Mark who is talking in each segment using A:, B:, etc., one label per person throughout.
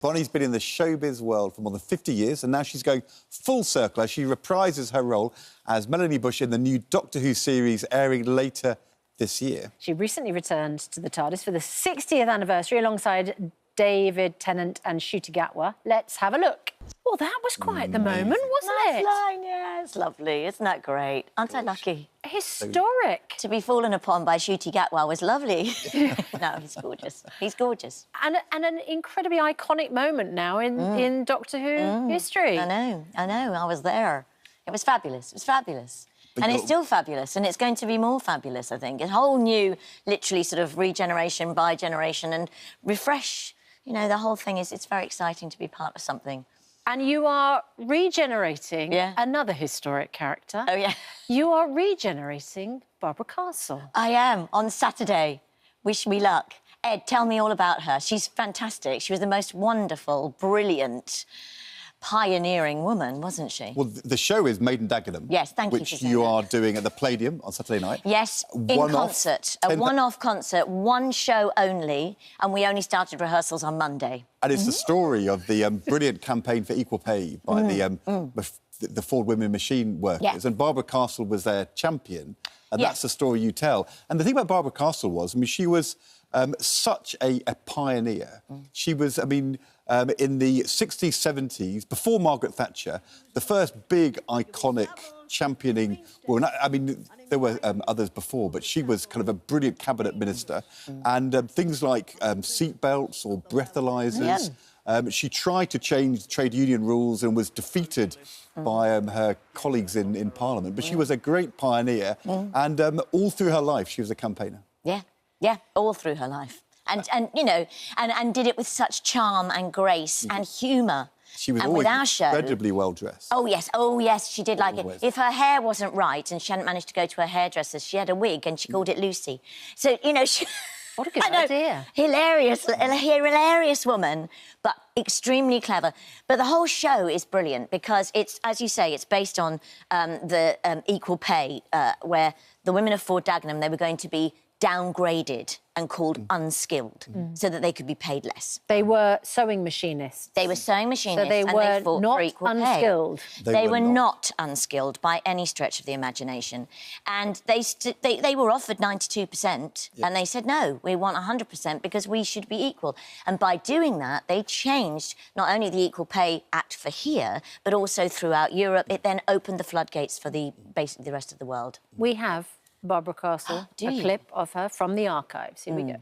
A: Bonnie's been in the showbiz world for more than 50 years and now she's going full circle as she reprises her role as Melanie Bush in the new Doctor Who series airing later this year.
B: She recently returned to the TARDIS for the 60th anniversary alongside David Tennant and Ncuti Gatwa. Let's have a look. Well, that was quite the moment, wasn't it?
C: Line, yeah, it's lovely. Isn't that great? Aren't I lucky?
B: Historic.
C: To be fallen upon by Ncuti Gatwa was lovely. No, he's gorgeous. He's gorgeous.
B: And an incredibly iconic moment now in Doctor Who history.
C: I know. I was there. It was fabulous. It was fabulous. And it's still fabulous, and it's going to be more fabulous, I think. A whole new, literally, sort of regeneration by generation and refresh. You know, the whole thing is, it's very exciting to be part of something.
B: And you are regenerating another historic character.
C: Oh, yeah.
B: You are regenerating Barbara Castle.
C: I am, on Saturday. Wish me luck. Ed, tell me all about her. She's fantastic. She was the most wonderful, brilliant, pioneering woman, wasn't she?
A: Well, the show is Made in Dagenham.
C: Yes, thank you,
A: which
C: Susanna.
A: you are doing at the Palladium on Saturday night.
C: Yes, in concert. A one-off concert, one show only, and we only started rehearsals on Monday.
A: And it's the story of the brilliant campaign for equal pay by the Ford Women Machine Workers.
C: Yeah.
A: And Barbara Castle was their champion. And that's the story you tell. And the thing about Barbara Castle was, I mean, she was such a pioneer. She was, I mean, in the 60s, 70s, before Margaret Thatcher, the first big, iconic championing woman. I mean, there were others before, but she was kind of a brilliant cabinet minister. And things like seatbelts or breathalyzers. She tried to change trade union rules and was defeated by her colleagues in Parliament. But she was a great pioneer, and all through her life, she was a campaigner.
C: Yeah, all through her life. And you know, and did it with such charm and grace and humour.
A: She was
C: and
A: always
C: with our show,
A: incredibly well dressed.
C: Oh yes, she did like it. If her hair wasn't right and she hadn't managed to go to her hairdresser, she had a wig and she called it Lucy. So, you know, she...
B: What a good idea.
C: Hilarious woman, but extremely clever. But the whole show is brilliant because it's, as you say, it's based on the equal pay, where the women of Ford Dagenham, they were going to be downgraded and called unskilled so that they could be paid less.
B: They were sewing machinists.
C: They were sewing machinists,
B: so they
C: and
B: were
C: they fought
B: not
C: for equal
B: unskilled.
C: Pay. They were not unskilled by any stretch of the imagination. And they were offered 92%, and they said, no, we want 100% because we should be equal. And by doing that, they changed not only the Equal Pay Act for here, but also throughout Europe. It then opened the floodgates for basically the rest of the world.
B: We have Barbara Castle, a clip of her from the archives. Here we go.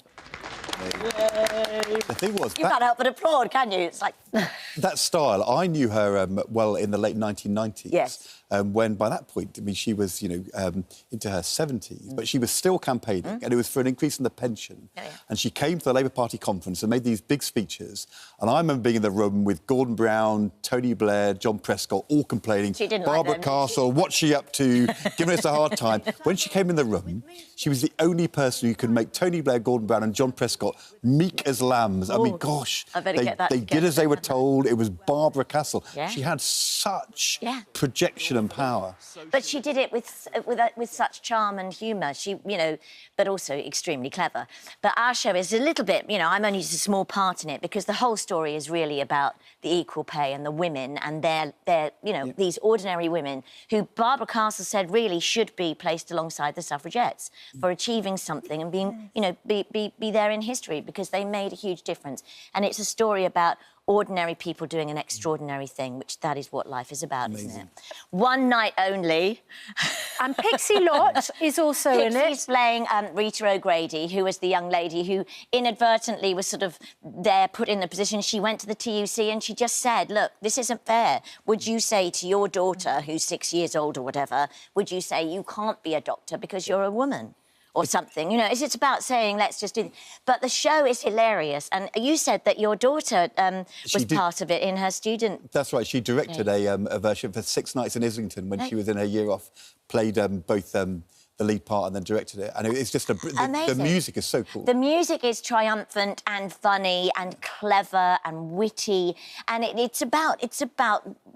A: The thing was...
C: You can't help but applaud, can you? It's like...
A: That style, I knew her, well, in the late 1990s.
C: Yes.
A: When, by that point, I mean, she was, you know, into her 70s, but she was still campaigning, and it was for an increase in the pension. And she came to the Labour Party conference and made these big speeches, and I remember being in the room with Gordon Brown, Tony Blair, John Prescott, all complaining.
C: She didn't
A: Barbara
C: like them,
A: Castle, what's she up to? Giving us a hard time. When she came in the room, she was the only person who could make Tony Blair, Gordon Brown and John Prescott meek as lambs. I mean, gosh,
C: I better get that
A: they did as they were told. It was Barbara Castle.
C: Yeah.
A: She had such projection and power.
C: But she did it with such charm and humour. She, you know, but also extremely clever. But our show is a little bit, you know, I'm only just a small part in it because the whole story is really about the equal pay and the women and their you know, these ordinary women who Barbara Castle said really should be placed alongside the suffragettes for achieving something and being, you know, be there in history because they made a huge difference. And it's a story about ordinary people doing an extraordinary thing, which that is what life is about, isn't it? One night only.
B: And Pixie Lott is also in it.
C: Pixie's playing Rita O'Grady, who was the young lady who inadvertently was sort of there, put in the position. She went to the TUC and she just said, look, this isn't fair. Would you say to your daughter, who's 6 years old or whatever, would you say you can't be a doctor because you're a woman? Or something, you know, it's about saying, let's just do it. But the show is hilarious. And you said that your daughter was part of it in her student...
A: That's right, she directed a version for 6 Nights in Islington when she was in her year off, played both the lead part and then directed it. And it's just the music is so cool.
C: The music is triumphant and funny and clever and witty, and it's about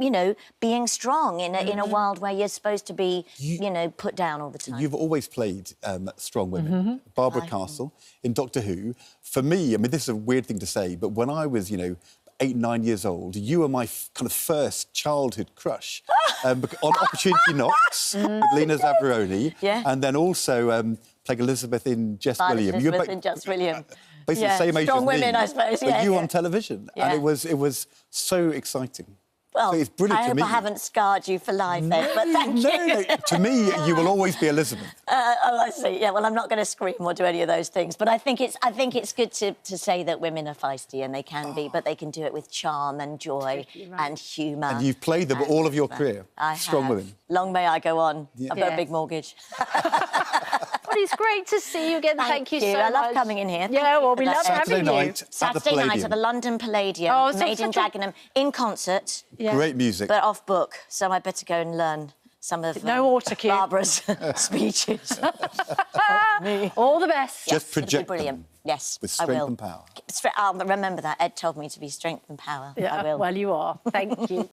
C: you know, being strong in a world where you're supposed to be you know, put down all the time.
A: You've always played strong women. Barbara Castle in Doctor Who. For me, I mean, this is a weird thing to say, but when I was, you know, 8, 9 years old, you were my kind of first childhood crush on Opportunity Knocks with Lena Zavaroni, and then also playing Elizabeth in Jess William.
C: Elizabeth in Jess William.
A: Basically the same age
C: Strong
A: as
C: women,
A: me,
C: I suppose.
A: but you on television, and it was so exciting.
C: Well,
A: so it's brilliant
C: I hope I haven't scarred you for life then, but thank you.
A: No, to me, you will always be Elizabeth.
C: Oh, I see. Yeah, well, I'm not going to scream or do any of those things, but I think it's good to say that women are feisty, and they can be, but they can do it with charm and joy and humour.
A: And you've played them all of your career. Strong women.
C: Long may I go on. I've got a big mortgage.
B: Well, it's great to see you again. Thank you so much.
C: I love coming in here.
B: Yeah, well, we love having you.
C: Saturday night at the London Palladium, made in Dagenham, in concert.
B: Yeah.
A: Great music.
C: But off book, so I better go and learn some of Barbara's speeches.
B: All the best.
A: Just project
C: brilliant.
A: them.
C: Yes,
A: with
C: I
A: strength
C: will.
A: and power.
C: I'll remember that. Ed told me to be strength and power.
B: Yeah,
C: I will.
B: well, you are. Thank you.